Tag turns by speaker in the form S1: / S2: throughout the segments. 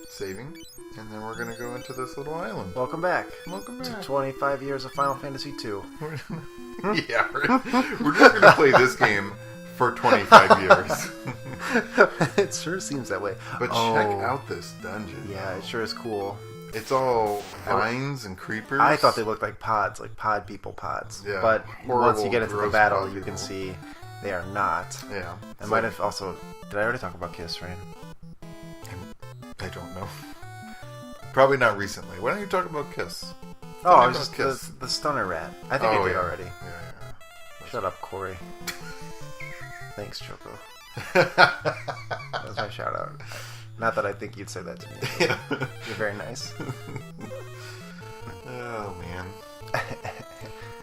S1: saving, and then we're going to go into this little island.
S2: Welcome back.
S1: Welcome back.
S2: To 25 years of Final Fantasy II.
S1: Yeah, we're just going to play this game for 25 years.
S2: It sure seems that way.
S1: But check out this dungeon.
S2: Yeah, it sure is cool.
S1: It's all vines and creepers.
S2: I thought they looked like pods, like pod people pods.
S1: Yeah.
S2: But once you get into the battle, you
S1: people.
S2: can see they are not.
S1: Yeah.
S2: I might have also... Did I already talk about Kiss, Rain?
S1: I don't know. Probably not recently. Why don't you talk about Kiss?
S2: Oh, I was just the stunner rat. I think I did already.
S1: Yeah.
S2: Shut up, Cory. Thanks, Choco. That was my shout out. Not that I think you'd say that to me.
S1: Yeah.
S2: You're very nice.
S1: Oh, man.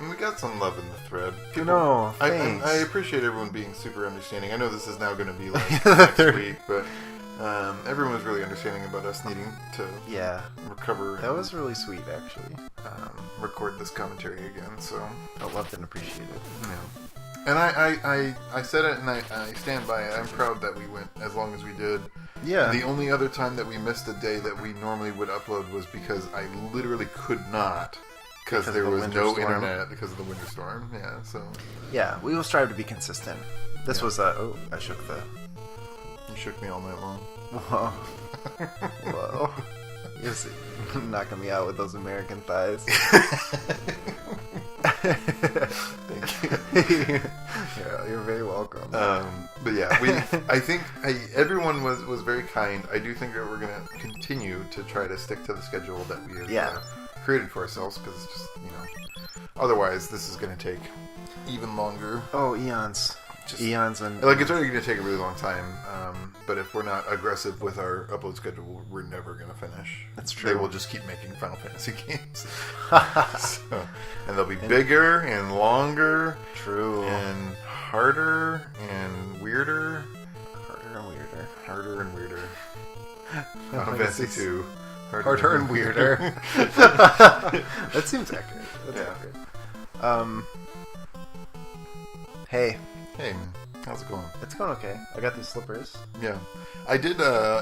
S1: And we got some love in the thread.
S2: Thanks.
S1: I appreciate everyone being super understanding. I know this is now going to be like next week, but everyone was really understanding about us needing to recover.
S2: That was really sweet, actually.
S1: Record this commentary again, so
S2: I loved and appreciated it.
S1: Yeah. And I said it, and I stand by it. I'm proud that we went as long as we did.
S2: Yeah.
S1: The only other time that we missed a day that we normally would upload was because I literally could not. Because there was no internet because of the winter storm. Yeah, so.
S2: Yeah, we will strive to be consistent. This was I shook the...
S1: You shook me all night long.
S2: Whoa. Whoa. You're knocking me out with those American thighs.
S1: Thank you.
S2: Yeah, you're very welcome.
S1: But yeah, I think everyone was very kind. I do think that we're going to continue to try to stick to the schedule that we have created for ourselves, because it's just, otherwise this is going to take even longer.
S2: Oh, eons. Eons and...
S1: Like, it's already going to take a really long time, but if we're not aggressive with our upload schedule, we're never going to finish.
S2: That's true.
S1: They will just keep making Final Fantasy games. And they'll be bigger and longer.
S2: True.
S1: And harder and weirder.
S2: Harder and weirder.
S1: Final Fantasy 2.
S2: Harder and weirder. That seems accurate. That's accurate. Hey.
S1: Hey, man. How's it going?
S2: It's going okay. I got these slippers.
S1: Yeah. I did,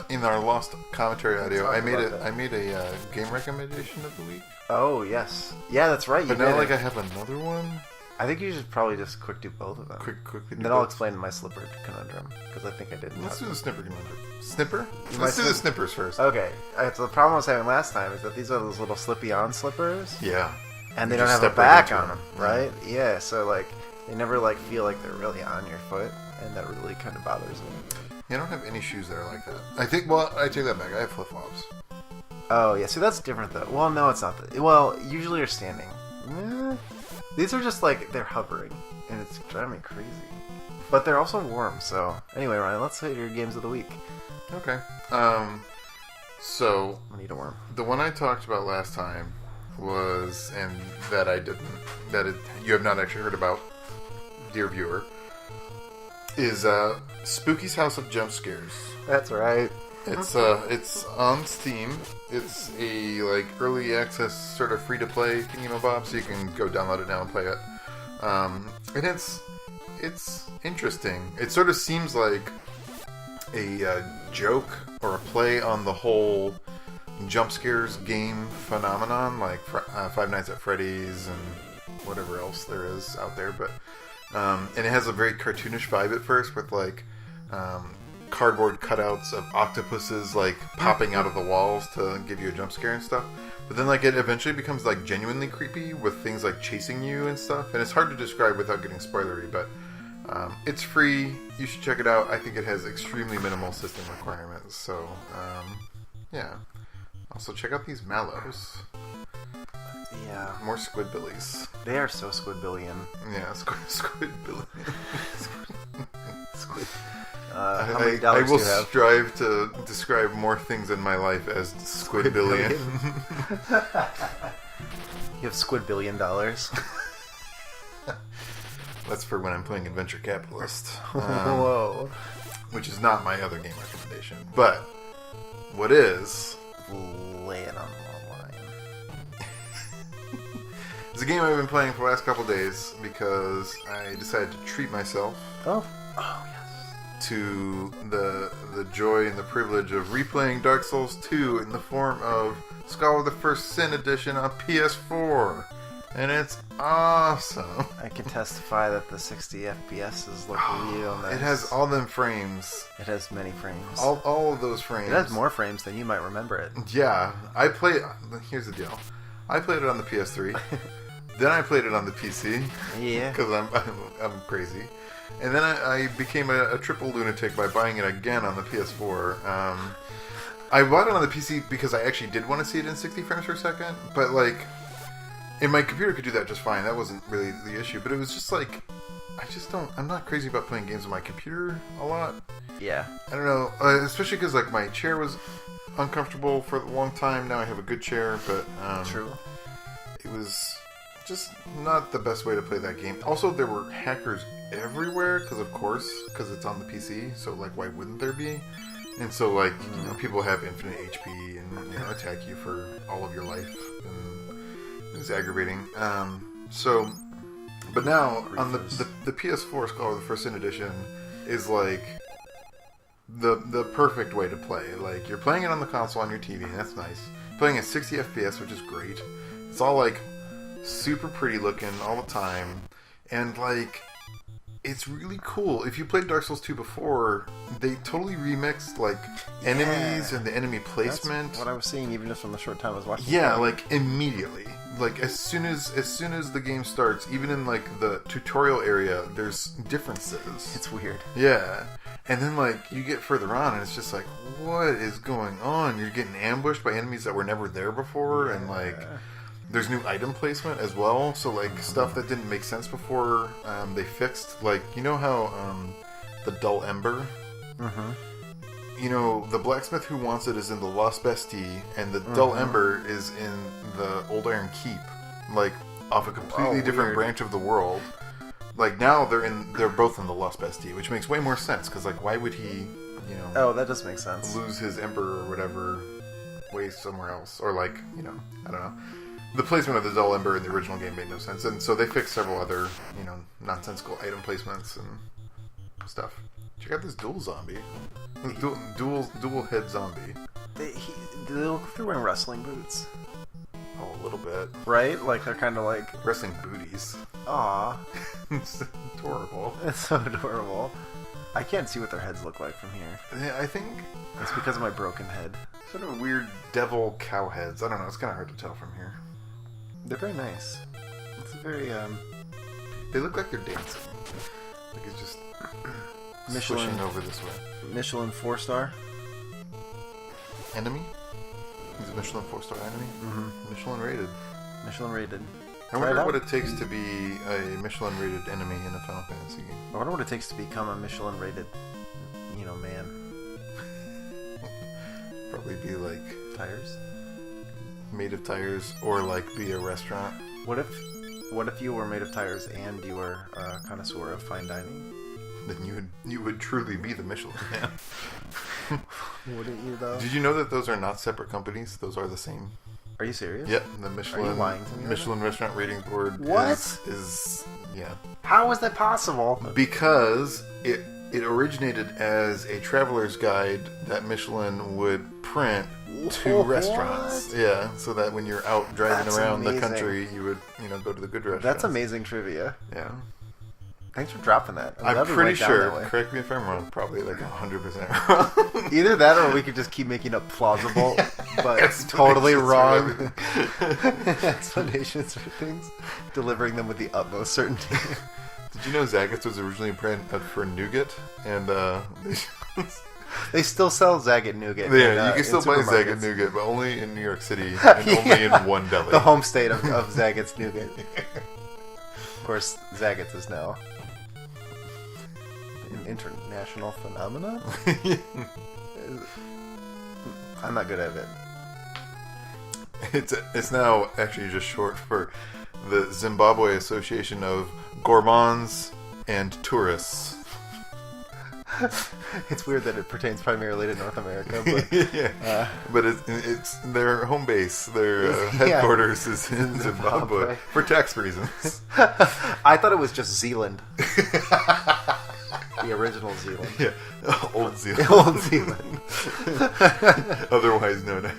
S1: in our lost commentary audio, I made a game recommendation of the week.
S2: Oh, yes. Yeah, that's right.
S1: But now, I have another one.
S2: I think you should probably just quick do both of them.
S1: Quickly.
S2: And then I'll explain my slipper conundrum, because I think I did.
S1: Let's do the snipper conundrum. Snipper? Let's do the snippers first.
S2: Okay. So the problem I was having last time is that these are those little slippy-on slippers.
S1: Yeah.
S2: And they don't have a back on them, right? Yeah, so, they never, feel like they're really on your foot, and that really kind of bothers me.
S1: Yeah, I don't have any shoes that are like that. I take that back. I have flip-flops.
S2: Oh, yeah. See, that's different, though. Well, no, it's not. Usually you're standing. These are just, they're hovering, and it's driving me crazy. But they're also warm, so... Anyway, Ryan, let's hit your games of the week.
S1: Okay. So...
S2: I need a worm.
S1: The one I talked about last time was... And that I didn't... you have not actually heard about, dear viewer, is Spooky's House of Jump Scares.
S2: That's right.
S1: It's on Steam. It's a early access sort of free to play thingamabob, so you can go download it now and play it. And it's interesting. It sort of seems like a joke or a play on the whole jump scares game phenomenon, like Five Nights at Freddy's and whatever else there is out there. But and it has a very cartoonish vibe at first, with cardboard cutouts of octopuses popping out of the walls to give you a jump scare and stuff. But then it eventually becomes genuinely creepy, with things chasing you and stuff. And it's hard to describe without getting spoilery, but it's free. You should check it out. I think it has extremely minimal system requirements. So yeah. Also check out these mallows.
S2: Yeah.
S1: More Squidbillies.
S2: They are so Squidbillion.
S1: Yeah, Squidbillion.
S2: Squid.
S1: How many dollars do you have? Strive to describe more things in my life as Squidbillion.
S2: You have Squidbillion dollars.
S1: That's for when I'm playing Adventure Capitalist.
S2: Whoa.
S1: Which is not my other game recommendation. But what is...
S2: Lay it on the line.
S1: It's a game I've been playing for the last couple days because I decided to treat myself.
S2: Oh yes.
S1: To the joy and the privilege of replaying Dark Souls 2 in the form of Scholar of the First Sin Edition on PS4. And it's awesome.
S2: I can testify that the 60 FPS look real nice.
S1: It has all them frames.
S2: It has many frames.
S1: All of those frames.
S2: It has more frames than you might remember it.
S1: Yeah. Here's the deal. I played it on the PS3. Then I played it on the PC.
S2: Yeah.
S1: Because I'm crazy. And then I became a triple lunatic by buying it again on the PS4. I bought it on the PC because I actually did want to see it in 60 frames per second. But, like... And my computer could do that just fine. That wasn't really the issue. But it was just like, I'm not crazy about playing games on my computer a lot.
S2: Yeah.
S1: I don't know. Especially because, like, my chair was uncomfortable for a long time. Now I have a good chair, but...
S2: True.
S1: It was just not the best way to play that game. Also, there were hackers everywhere, because it's on the PC. So, like, why wouldn't there be? And so, like, people have infinite HP and, attack you for all of your life. It's aggravating. But now on the PS4 Scholar of the First Sin Edition is like the perfect way to play. Like, you're playing it on the console on your TV, and that's nice. Playing at 60 FPS, which is great. It's all like super pretty looking all the time, and like it's really cool. If you played Dark Souls 2 before, they totally remixed like enemies and the enemy placement.
S2: That's what I was seeing even just from the short time I was watching.
S1: Yeah, like immediately. Like as soon as the game starts, even in like the tutorial area, there's differences.
S2: It's weird.
S1: Yeah. And then like you get further on and it's just like, what is going on? You're getting ambushed by enemies that were never there before, and like there's new item placement as well. So like stuff that didn't make sense before, they fixed. Like, you know how the dull ember? The blacksmith who wants it is in the Lost Bestie, and the dull ember is in the Old Iron Keep, like off a completely different branch of the world. Like now they're both in the Lost Bestie, which makes way more sense because like why would he,
S2: Oh, that does make sense.
S1: lose his ember or whatever way somewhere else, or like I don't know. The placement of the dull ember in the original game made no sense, and so they fixed several other nonsensical item placements and stuff. Check out this dual zombie. Dual head zombie.
S2: They look like they're wearing wrestling boots.
S1: Oh, a little bit.
S2: Right? Like they're kind of like...
S1: Wrestling booties.
S2: Aw.
S1: It's adorable.
S2: It's so adorable. I can't see what their heads look like from here.
S1: Yeah, I think...
S2: It's because of my broken head.
S1: Sort of weird devil cow heads. I don't know. It's kind of hard to tell from here.
S2: They're very nice. It's very,
S1: They look like they're dancing. Like it's just...
S2: Michelin
S1: swishing over this way.
S2: Michelin 4-star.
S1: Enemy? He's a Michelin 4-star enemy? Mm-hmm. Michelin-rated.
S2: Michelin-rated.
S1: I wonder what it takes to be a Michelin-rated enemy in a Final Fantasy game.
S2: I wonder what it takes to become a Michelin-rated, man.
S1: Probably be like...
S2: Tires?
S1: Made of tires, or like be a restaurant.
S2: What if you were made of tires and you were a connoisseur of fine dining?
S1: Then you would truly be the Michelin Man.
S2: Wouldn't you though?
S1: Did you know that those are not separate companies? Those are the same.
S2: Are you serious?
S1: Yep, the Michelin.
S2: Are you lying to me?
S1: Michelin Restaurant Ratings Board.
S2: What?
S1: Is yeah.
S2: How is that possible?
S1: Because it originated as a traveler's guide that Michelin would print to restaurants. Yeah, so that when you're out driving around the country, you would go to the good restaurants.
S2: That's amazing trivia.
S1: Yeah.
S2: Thanks for dropping that.
S1: I'm pretty sure. Correct me if I'm wrong. Probably like 100% wrong.
S2: Either that, or we could just keep making up plausible, but it's totally wrong explanations for things, delivering them with the utmost certainty.
S1: Did you know Zagat's was originally printed for nougat, and
S2: they still sell Zagat nougat?
S1: Yeah, you can still buy Zagat nougat, but only in New York City and only in one deli.
S2: The home state of Zagat's nougat. Of course, Zagat's is now an international phenomenon. I'm not good at it.
S1: It's now actually just short for the Zimbabwe Association of Gourmands and Tourists.
S2: It's weird that it pertains primarily to North America, but
S1: yeah. But it's their home base, their headquarters is in Zimbabwe for tax reasons.
S2: I thought it was just Zealand. The original Zealand.
S1: Yeah, Old Zealand.
S2: Old Zealand.
S1: Otherwise known as.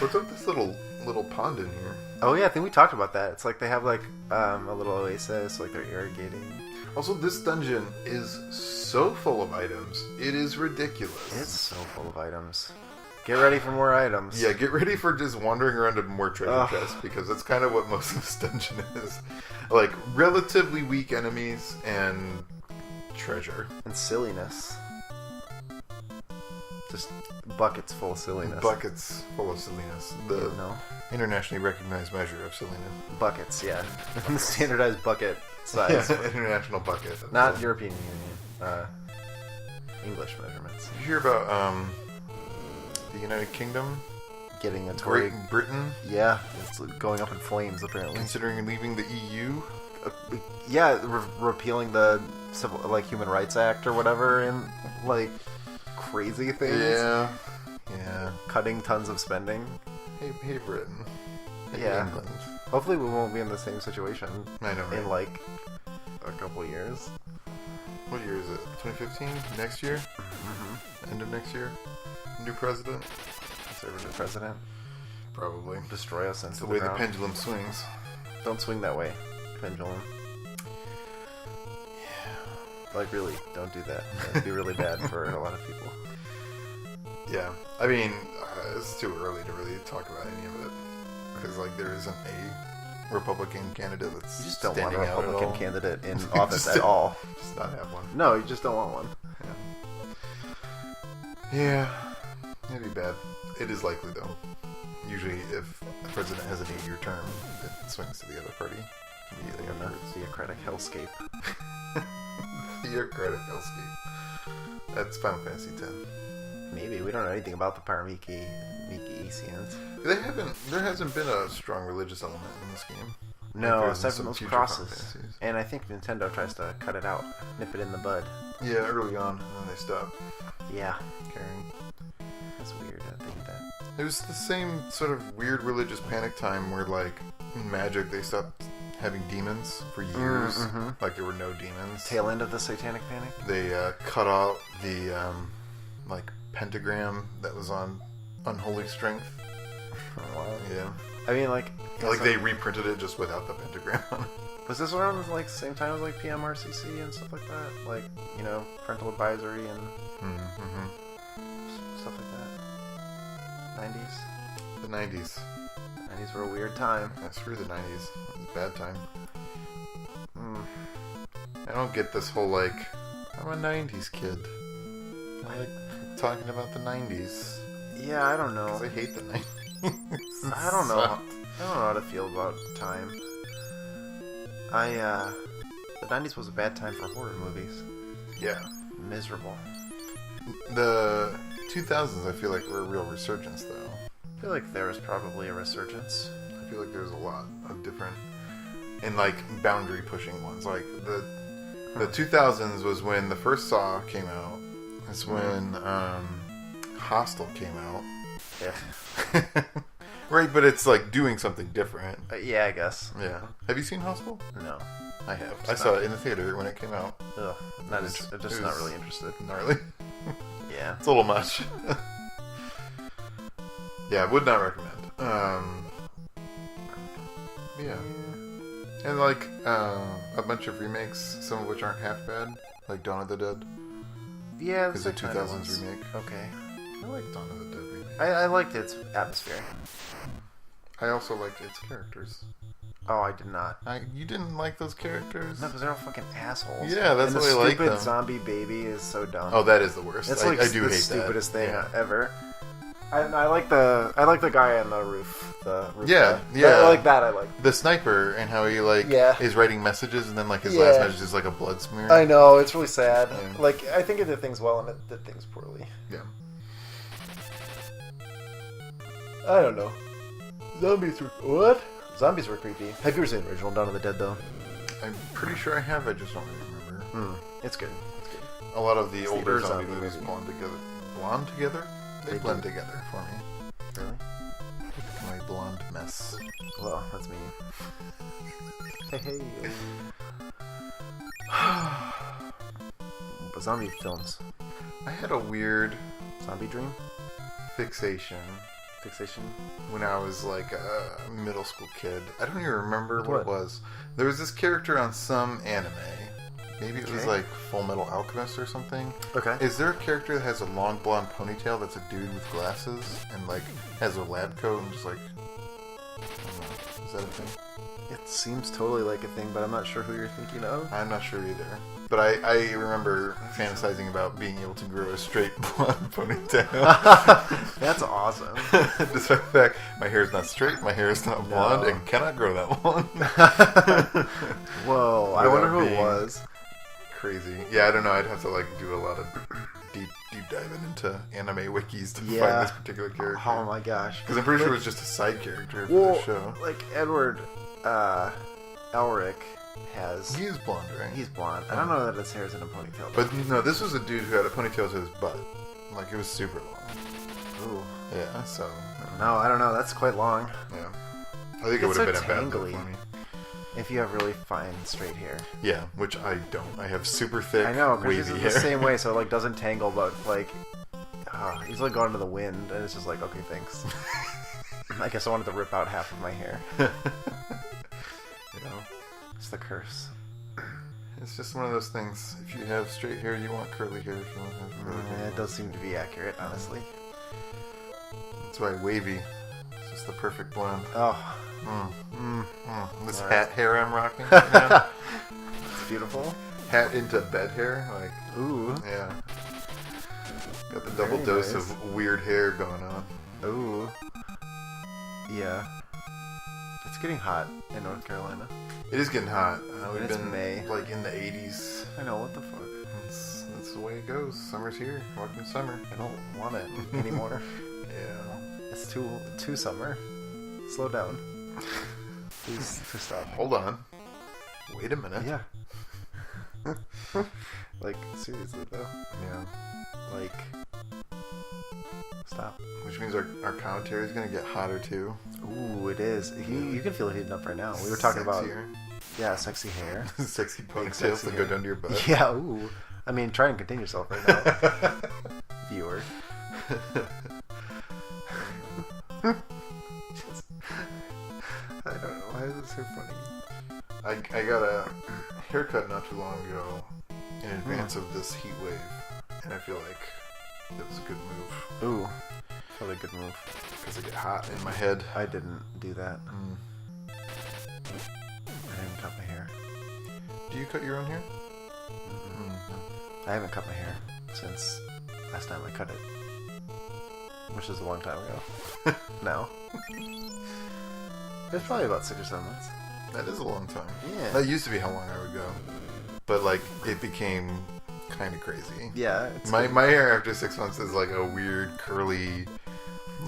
S1: What's up with this little pond in here?
S2: Oh yeah, I think we talked about that. It's like they have like a little oasis, like they're irrigating.
S1: Also, this dungeon is so full of items. It is ridiculous.
S2: It's so full of items. Get ready for more items.
S1: Yeah, get ready for just wandering around to more treasure chests, because that's kind of what most of this dungeon is. Like, relatively weak enemies and treasure.
S2: And silliness. Just buckets full of silliness.
S1: Buckets full of silliness. The internationally recognized measure of silliness.
S2: Buckets, yeah. The standardized bucket size.
S1: Yeah, international bucket.
S2: Not European Union. English measurements.
S1: Did you hear about the United Kingdom?
S2: Getting a Tory...
S1: Great Britain?
S2: Yeah, it's going up in flames, apparently.
S1: Considering leaving the EU?
S2: Yeah, repealing the civil, Human Rights Act or whatever, and, crazy things.
S1: Yeah.
S2: Cutting tons of spending.
S1: Hey Britain. Hey England.
S2: Hopefully we won't be in the same situation.
S1: I know, right?
S2: In, a couple years.
S1: What year is it? 2015? Next year?
S2: Mm-hmm.
S1: End of next year? New president?
S2: Conservative president?
S1: Probably.
S2: Destroy us into
S1: That's the way
S2: ground.
S1: the pendulum swings.
S2: Don't swing that way, pendulum.
S1: Yeah.
S2: Really, don't do that. That'd be really bad for a lot of people.
S1: Yeah. I mean, it's too early to really talk about any of it. Because, there isn't a Republican candidate that's
S2: You just don't
S1: standing
S2: want a
S1: out at
S2: Republican
S1: all.
S2: candidate in office at all.
S1: Just not have one.
S2: No, you just don't want one.
S1: Yeah. It'd be bad. It is likely, though. Usually, if a president has an 8-year term, it swings to the other party. Immediately afterwards.
S2: Theocratic hellscape.
S1: Theocratic hellscape. That's Final Fantasy X.
S2: Maybe. We don't know anything about the Parmiki-Isians.
S1: There hasn't been a strong religious element in this game.
S2: No,
S1: Like,
S2: aside
S1: some
S2: from those
S1: future
S2: crosses.
S1: Final Fantasies.
S2: And I think Nintendo tries to cut it out. Nip it in the bud.
S1: Yeah, early on, and then they stopped
S2: Yeah.
S1: caring.
S2: That's weird. I think that.
S1: It was the same sort of weird religious panic time where, in Magic, they stopped having demons for years.
S2: Mm-hmm.
S1: There were no demons.
S2: Tail end of the Satanic Panic?
S1: They cut out the, pentagram that was on Unholy Strength.
S2: Oh, wow.
S1: Yeah.
S2: I mean,
S1: they reprinted it just without the pentagram on it.
S2: was this around the same time as PMRCC and stuff like that? Parental advisory and
S1: Mm-hmm.
S2: stuff like that. 90s.
S1: The 90s.
S2: 90s were a weird time.
S1: Yeah, screw the 90s. It was a bad time.
S2: Mm.
S1: I don't get this whole, I'm a 90s kid. I like talking about the 90s.
S2: Yeah, I don't know.
S1: Because I hate the 90s.
S2: I don't know. I don't know how to feel about time. The 90s was a bad time for horror movies.
S1: Yeah.
S2: Miserable.
S1: The 2000s, I feel were a real resurgence, though.
S2: I feel like there was probably a resurgence.
S1: I feel there's a lot of different, and boundary pushing ones. The 2000s was when the first Saw came out. It's when Hostel came out.
S2: Yeah.
S1: Right, but it's doing something different.
S2: Yeah, I guess.
S1: Yeah. Have you seen Hostel?
S2: No.
S1: I have. I saw it in the theater when it came out.
S2: Ugh. Not really interested.
S1: Gnarly.
S2: Yeah.
S1: It's a little much. Yeah, I would not recommend. Yeah. And a bunch of remakes, some of which aren't half bad, like Dawn of the Dead.
S2: Yeah,
S1: is a 2000s remake.
S2: Okay.
S1: I like Dawn of the Dead remake.
S2: I liked its atmosphere.
S1: I also liked its characters.
S2: Oh, I did not.
S1: You didn't like those characters?
S2: No, because they're all fucking assholes.
S1: Yeah, that's why I like them.
S2: The stupid zombie baby is so dumb.
S1: Oh, that is the worst.
S2: It's
S1: I do hate
S2: the
S1: that.
S2: stupidest thing ever. I like the guy on the roof.
S1: Yeah.
S2: I like that. I like
S1: the sniper and how he is writing messages and then his last message is a blood smear.
S2: I know, it's really sad.
S1: Yeah.
S2: I think it did things well and it did things poorly.
S1: Yeah.
S2: I don't know. Zombies were creepy. Have you ever seen the original Dawn of the Dead though?
S1: I'm pretty sure I have. I just don't remember.
S2: It's good. It's good.
S1: A lot of the older
S2: zombie
S1: zombie movies
S2: movie.
S1: blend together. They blend
S2: do.
S1: together for me.
S2: Really?
S1: My blonde mess.
S2: Well, that's me. Hey. zombie films.
S1: I had a weird
S2: Zombie Dream?
S1: fixation
S2: Fixation?
S1: when I was like a middle school kid. I don't even remember
S2: With
S1: what it
S2: what?
S1: was. There was this character on some anime. Maybe it was
S2: Okay.
S1: like Full Metal Alchemist or something.
S2: Okay.
S1: Is there a character that has a long blonde ponytail that's a dude with glasses and like has a lab coat and just like, I don't know. Is that a thing?
S2: It seems totally like a thing, but I'm not sure who you're thinking of.
S1: I'm not sure either. But I remember fantasizing about being able to grow a straight blonde ponytail.
S2: That's awesome.
S1: Despite the fact my hair is not straight, my hair is not blonde,
S2: No.
S1: and cannot grow that long.
S2: Whoa, I
S1: Without
S2: wonder who it
S1: being
S2: was.
S1: Crazy. Yeah, I don't know. I'd have to like do a lot of deep diving into anime wikis to
S2: Yeah.
S1: find this particular character.
S2: Oh my gosh.
S1: Because I'm pretty sure it was just a side character for
S2: Well,
S1: the show.
S2: like Edward Elric has...
S1: He is blonde, right?
S2: He's blonde. I don't know that his hair is in a ponytail.
S1: But no, this was a dude who had a ponytail to his butt. Like, it was super long.
S2: Ooh.
S1: Yeah, so,
S2: No, I don't know. That's quite long.
S1: yeah. I think it
S2: It's
S1: would have
S2: so
S1: been a bad
S2: tangly.
S1: look for me.
S2: If you have really fine straight hair.
S1: Yeah, which I don't. I have super thick,
S2: I know, Chris
S1: wavy
S2: is
S1: hair.
S2: the same way, so it like doesn't tangle, but like he's like going to the wind, and it's just like, okay, thanks. I guess I wanted to rip out half of my hair.
S1: You know,
S2: It's the curse.
S1: it's just one of those things. If you have straight hair, you want curly hair. If you don't have curly hair,
S2: It does seem to be accurate, honestly.
S1: That's why wavy is just the perfect blonde.
S2: Oh,
S1: This
S2: All
S1: hat hair I'm rocking right now.
S2: it's beautiful.
S1: Hat into bed hair, like,
S2: Ooh,
S1: yeah. Got the double
S2: Very
S1: dose
S2: nice.
S1: of weird hair going on.
S2: ooh, yeah. It's getting hot in North Carolina.
S1: It is getting hot. We've
S2: It's
S1: been
S2: May.
S1: like in the 80s.
S2: I know, what the fuck.
S1: That's the way it goes. Summer's here. Welcome to summer.
S2: I don't want it anymore.
S1: Yeah.
S2: It's too summer. Slow down. Please stop.
S1: Hold on. Wait a minute.
S2: Yeah. Like, seriously though.
S1: Yeah.
S2: Like, stop.
S1: Which means our commentary is gonna get hotter too.
S2: Ooh, it is. You can feel it heating up right now. We were talking
S1: Sexier.
S2: about sexy hair.
S1: Sexy ponytails
S2: sexy
S1: that
S2: hair.
S1: go down to your butt.
S2: Yeah. Ooh. I mean, try and contain yourself right now, viewer. I don't know. Why is it so funny?
S1: I got a haircut not too long ago in advance of this heat wave, and I feel like it was a good move
S2: Ooh, probably a good move.
S1: because I get hot in my head.
S2: I didn't do that.
S1: Mm.
S2: I didn't cut my hair.
S1: Do you cut your own hair?
S2: I haven't cut my hair since last time I cut it, which is a long time ago. Now. It's probably about 6 or 7 months.
S1: That is a long time.
S2: Yeah.
S1: That used to be how long I would go, but like it became kind of crazy.
S2: Yeah. It's
S1: My hair after 6 months is like a weird curly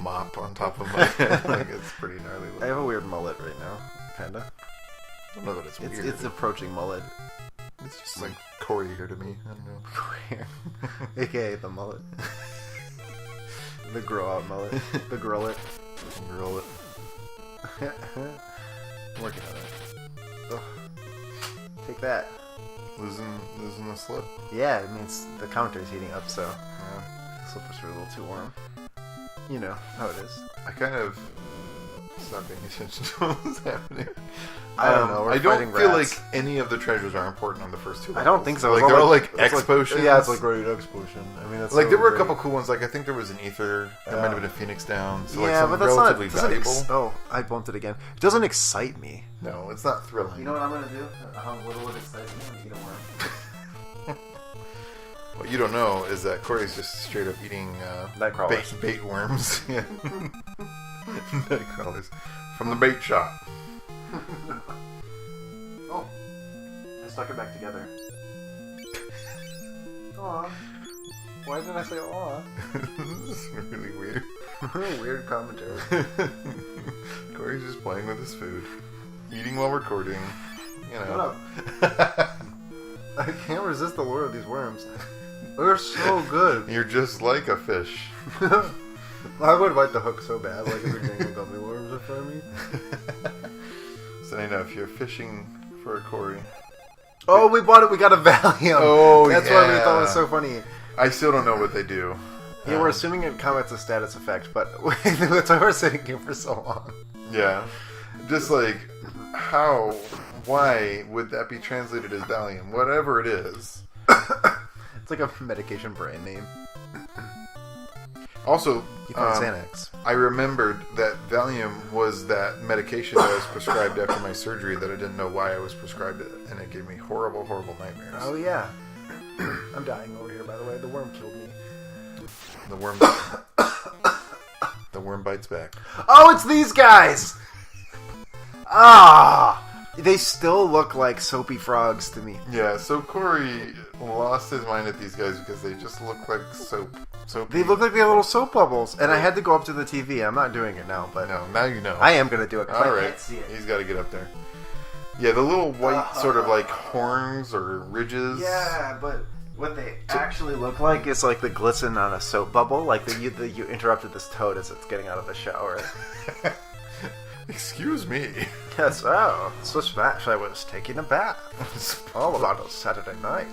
S1: mop on top of my head. Like it's pretty gnarly.
S2: I have a weird mullet right now, kinda.
S1: I don't know that it's weird.
S2: It's approaching mullet.
S1: It's just like Cory here to me. I don't know.
S2: AKA the mullet. The grow out mullet. The growlet.
S1: Roll it.
S2: I'm working on it. Ugh. Take that.
S1: Losing the slip.
S2: Yeah, it means the counter is heating up, so
S1: Yeah.
S2: the slippers are a little too warm. You know how it is.
S1: I kind of stopped paying attention to what was happening.
S2: I don't know. We're
S1: I don't
S2: fighting
S1: feel
S2: rats.
S1: like any of the treasures are important on the first two
S2: I
S1: levels.
S2: don't think so.
S1: Like
S2: It's
S1: they're
S2: all
S1: all like
S2: it's
S1: X potions.
S2: Yeah, it's like great X potion. I mean, that's
S1: Like
S2: so
S1: there were a
S2: great.
S1: couple cool ones. Like I think there was an ether. There might have been a phoenix down. So like
S2: Yeah,
S1: some
S2: but that's not.
S1: relatively
S2: Doesn't
S1: valuable.
S2: oh, I bumped it again. It doesn't excite me.
S1: No, it's not thrilling.
S2: You know what I'm gonna do? How little it excites me? I'm gonna eat a worm.
S1: What you don't know is that Cory's just straight up eating
S2: Nightcrawlers.
S1: bait worms. Yeah. Nightcrawlers from the bait shop.
S2: Oh, I stuck it back together. Aw. Why did I say aw?
S1: This is really weird.
S2: Weird commentary.
S1: Cory's just playing with his food, eating while recording. You
S2: Shut
S1: know.
S2: up. I can't resist the lure of these worms. They're so good.
S1: You're just like a fish.
S2: I would bite the hook so bad, like if you're dangling gummy worms in front of me.
S1: So I know if you're fishing for a Cory,
S2: Oh, we bought it. We got a Valium.
S1: Oh,
S2: That's why we thought it was so funny.
S1: I still don't know what they do.
S2: Yeah, we're assuming it comments a status effect, but that's why we're sitting here for so long.
S1: Yeah. Just why would that be translated as Valium? Whatever it is.
S2: It's like a medication brand name.
S1: Also,
S2: Xanax.
S1: I remembered that Valium was that medication that I was prescribed after my surgery that I didn't know why I was prescribed it, and it gave me horrible, horrible nightmares.
S2: Oh, yeah. I'm dying over here, by the way. The worm killed me.
S1: The worm bites back.
S2: Oh, it's these guys! Ah! They still look like soapy frogs to me.
S1: Yeah, so Cory lost his mind at these guys because they just look like soap.
S2: They look like they have little soap bubbles, and I had to go up to the TV. I'm not doing it now, but
S1: no, now you know.
S2: I am going to do it because
S1: All
S2: I
S1: right.
S2: can't see it.
S1: He's got to get up there. Yeah, the little white sort of like horns or ridges.
S2: Yeah, but what they actually look like is like the glisten on a soap bubble. Like you interrupted this toad as it's getting out of the shower.
S1: Excuse me.
S2: Yes, oh, so smash! I was taking a bath. All about a Saturday night.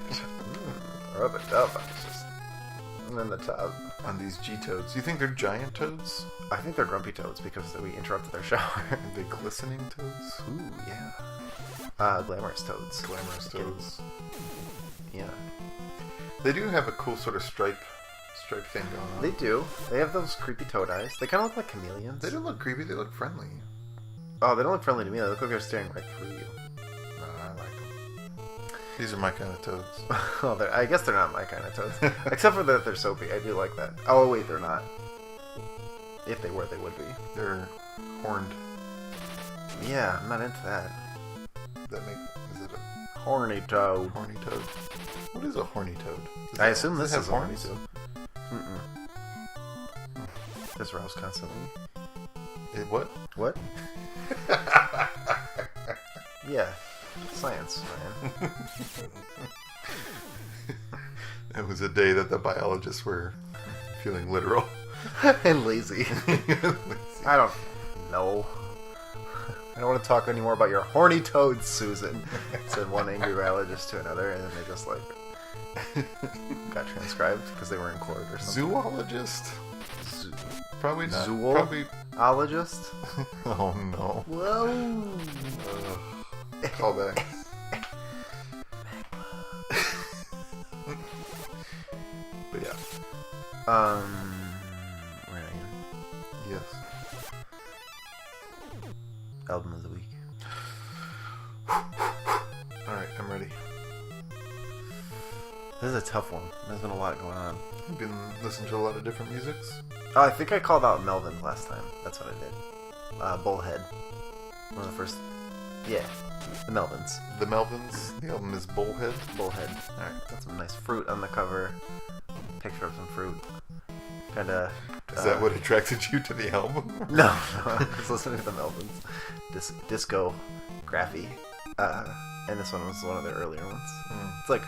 S2: Rub a dub. I was just in the tub.
S1: On these G-toads. You think they're giant toads?
S2: I think they're grumpy toads because we interrupted their shower.
S1: Are they glistening toads?
S2: Ooh, yeah. Glamorous toads.
S1: Glamorous toads.
S2: Yeah.
S1: They do have a cool sort of stripe thing going on.
S2: They do. They have those creepy toad eyes. They kind of look like chameleons.
S1: They don't look creepy. They look friendly.
S2: Oh, they don't look friendly to me. They look like they're staring right through you.
S1: No, I like them. These are my kind of toads.
S2: Oh, I guess they're not my kind of toads. Except for that they're soapy. I do like that. Oh, wait, they're not. If they were, they would be.
S1: They're horned.
S2: Yeah, I'm not into that.
S1: Is it a
S2: Horny toad.
S1: horny toad? What is a horny toad?
S2: I assume
S1: does
S2: this
S1: it
S2: is
S1: have
S2: a horny
S1: horns?
S2: toad. This rouse constantly.
S1: What?
S2: What? Yeah. Science, man.
S1: It was a day that the biologists were feeling literal.
S2: And lazy. I don't know. I don't want to talk anymore about your horny toads, Susan, said one angry biologist to another, and then they just got transcribed because they were in court or something.
S1: Zoologist? Probably not.
S2: Zool?
S1: Probably.
S2: Ologist?
S1: Oh no.
S2: Whoa.
S1: Call back. But yeah.
S2: Where are you?
S1: Yes.
S2: Album of the week.
S1: Alright, I'm ready.
S2: This is a tough one. There's been a lot going on.
S1: You've been listening to a lot of different musics?
S2: Oh, I think I called out Melvins last time. That's what I did. Bullhead. One of the first... Yeah. The Melvins.
S1: The Melvins. The album is Bullhead.
S2: Bullhead. Alright. Got some nice fruit on the cover. Picture of some fruit. Kinda...
S1: Is that what attracted you to the album?
S2: No. I was listening to the Melvins. Disco. Graphy. And this one was one of their earlier ones. It's like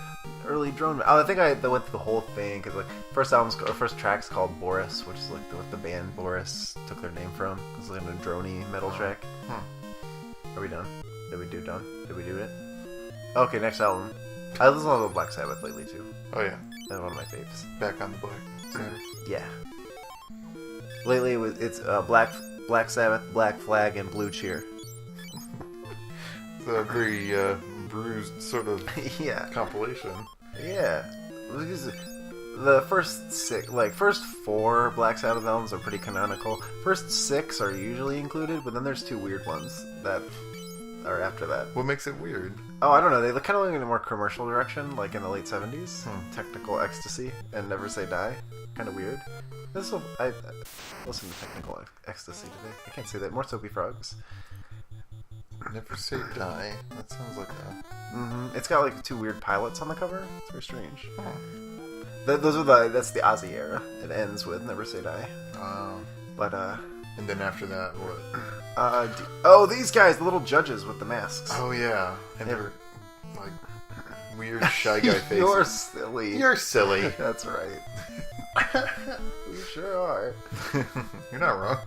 S2: early drone. Oh, I think I went through the whole thing because first track's called Boris, which is like what the band Boris took their name from. It's like a droney metal track. Are we done? Did we do it? Okay, next album. I listened to Black Sabbath lately too.
S1: Oh yeah,
S2: That's one of my faves.
S1: back on the Black Sabbath.
S2: Yeah. Lately it's Black Sabbath, Black Flag, and Blue Cheer.
S1: It's a very bruised sort of
S2: Yeah.
S1: compilation.
S2: Yeah. The first 4 Black Sabbath albums are pretty canonical. First 6 are usually included, but then there's 2 weird ones that are after that.
S1: What makes it weird?
S2: Oh, I don't know. They kind of went in a more commercial direction, like in the late 70s. Technical Ecstasy and Never Say Die. Kind of weird. I listened to Technical Ecstasy today. I can't say that. More Soapy Frogs.
S1: Never Say Die. That sounds like a...
S2: It's got like 2 weird pilots on the cover. It's very strange. That's the Ozzy era. It ends with Never Say Die. But
S1: And then after that, what?
S2: These guys, the little judges with the masks.
S1: Oh yeah, and they're like weird shy guy faces.
S2: You're silly.
S1: You're silly.
S2: That's right. You sure are.
S1: You're not wrong.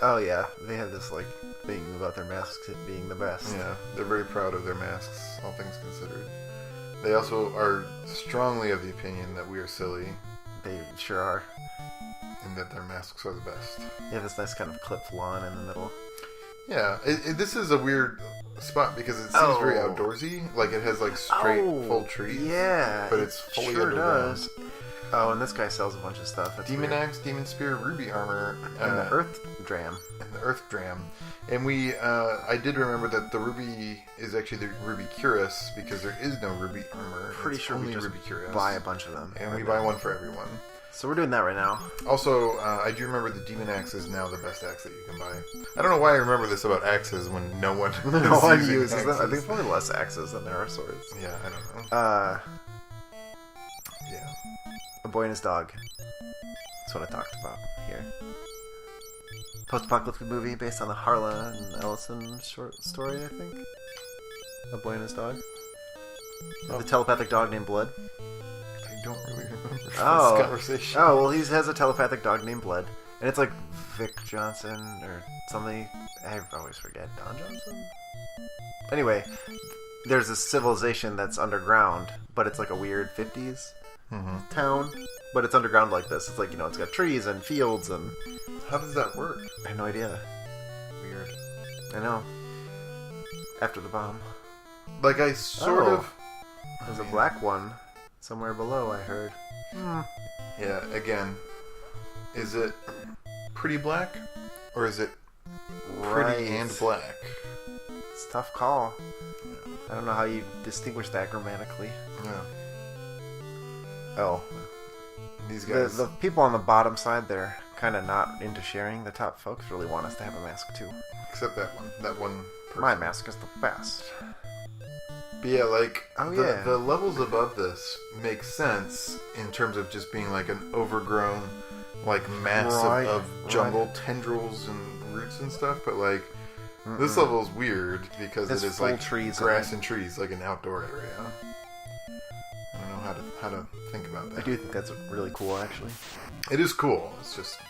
S2: Oh yeah, they have this like thing about their masks being the best.
S1: Yeah, they're very proud of their masks, all things considered. They also are strongly of the opinion that we are silly.
S2: They sure are.
S1: And that their masks are the best.
S2: They have this nice kind of clipped lawn in the middle.
S1: Yeah, this is a weird spot because it seems very outdoorsy. Like it has like straight, full trees.
S2: Yeah,
S1: but it's fully
S2: sure
S1: underground.
S2: does. Oh, and this guy sells a bunch of stuff. That's
S1: Demon
S2: weird.
S1: Axe, Demon Spear, Ruby Armor,
S2: And the Earth Dram.
S1: And the Earth Dram. And I did remember that the Ruby is actually the Ruby Cuirass because there is no Ruby Armor.
S2: Pretty
S1: it's
S2: sure
S1: only
S2: we just
S1: Ruby Cuirass.
S2: buy a bunch of them.
S1: And we buy one for everyone.
S2: So we're doing that right now.
S1: Also, I do remember the Demon Axe is now the best axe that you can buy. I don't know why I remember this about axes when no one
S2: uses them. I think probably less axes than there are swords.
S1: Yeah, I don't know. Yeah.
S2: A Boy and His Dog. That's what I talked about here. Post-apocalyptic movie based on the Harlan and Ellison short story, I think. A Boy and His Dog. The telepathic dog named Blood.
S1: I don't really remember this conversation.
S2: Oh, well, he has a telepathic dog named Blood. And it's like Vic Johnson or something. I always forget. Don Johnson? Anyway, there's this civilization that's underground, but it's like a weird 50s town. But it's underground like this. It's like, it's got trees and fields and...
S1: How does that work?
S2: I have no idea.
S1: Weird.
S2: I know. After the bomb.
S1: Like, I sort of...
S2: There's a black one somewhere below, I heard.
S1: Yeah, again, is it pretty black? Or is it pretty and black?
S2: It's a tough call. I don't know how you distinguish that grammatically.
S1: Yeah.
S2: Oh.
S1: These guys...
S2: The people on the bottom side, they're kind of not into sharing. The top folks really want us to have a mask, too.
S1: Except that one. That one person.
S2: My mask is the best.
S1: But yeah, like,
S2: the
S1: levels above this make sense in terms of just being like an overgrown, like, mass of jungle tendrils and roots and stuff, but like, this level is weird because it is like
S2: trees
S1: grass and trees, like an outdoor area. I don't know how to think about that.
S2: I do think that's really cool, actually.
S1: It is cool. It's just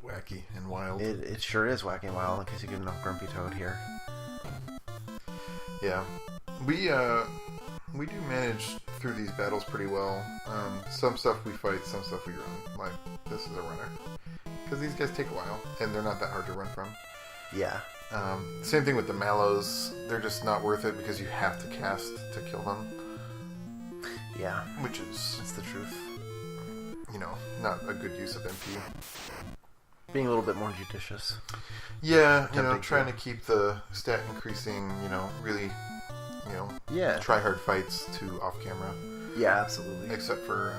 S1: wacky and wild.
S2: It sure is wacky and wild, in case you get enough Grumpy Toad here.
S1: Yeah. We do manage through these battles pretty well. Some stuff we fight, some stuff we run. Like, this is a runner. Because these guys take a while, and they're not that hard to run from.
S2: Yeah.
S1: Same thing with the Mallows. They're just not worth it because you have to cast to kill them.
S2: Yeah.
S1: Which is...
S2: That's the truth.
S1: Not a good use of MP.
S2: Being a little bit more judicious.
S1: Yeah, trying to keep the stat increasing, really, try hard fights to off camera.
S2: Yeah, absolutely.
S1: Except for,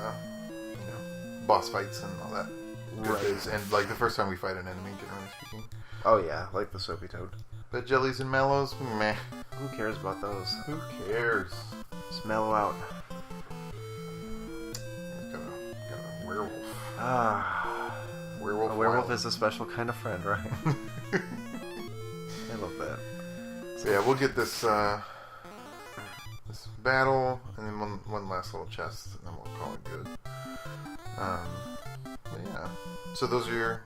S1: boss fights and all that.
S2: Right.
S1: And, like, the first time we fight an enemy, generally speaking.
S2: Oh, yeah, like the Soapy Toad.
S1: But jellies and mallows, meh.
S2: Who cares about those?
S1: Who cares?
S2: Just mellow out.
S1: Got a werewolf.
S2: Ah.
S1: A
S2: werewolf is a special kind of friend, right? I love that.
S1: So yeah, we'll get this this battle, and then one last little chest, and then we'll call it good. But yeah. So those are your...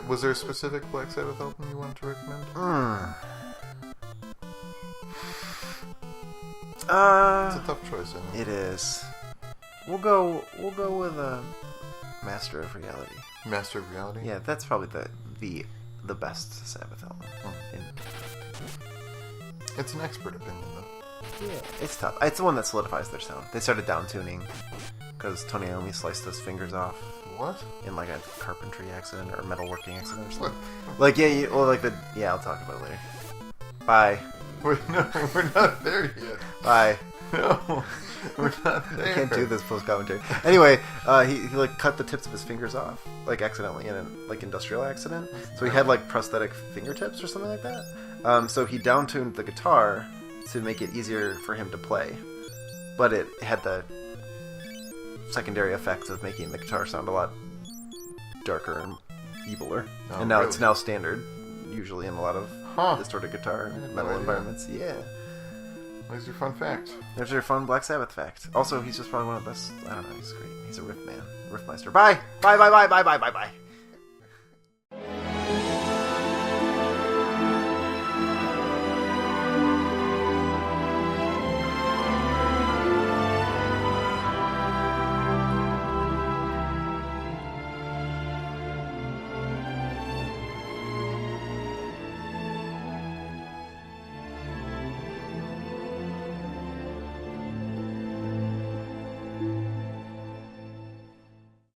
S1: was there a specific Black Sabbath album you wanted to recommend? It's a tough choice, isn't it?
S2: It is. We'll go with Master of Reality.
S1: Master of Reality?
S2: Yeah, that's probably the best Sabbath album.
S1: It's an expert opinion, though.
S2: Yeah, it's tough. It's the one that solidifies their sound. They started down tuning because Tony Iommi sliced his fingers off.
S1: What?
S2: In like a carpentry accident or a metalworking accident or something. Like, yeah, I'll talk about it later. Bye.
S1: No, we're not there yet.
S2: Bye.
S1: No, we're not there.
S2: I can't do this post-commentary. Anyway, he like cut the tips of his fingers off, like accidentally in an industrial accident. So he had like prosthetic fingertips or something like that. So he down-tuned the guitar to make it easier for him to play, but it had the secondary effects of making the guitar sound a lot darker and eviler.
S1: Oh,
S2: and now
S1: really?
S2: it's now standard, usually in a lot of distorted guitar and metal environments. Yeah.
S1: There's your fun fact.
S2: There's your fun Black Sabbath fact. Also, he's just probably one of the best. I don't know. He's great. He's a riff man, riffmeister. Bye. Bye. Bye. Bye. Bye. Bye. Bye. Bye.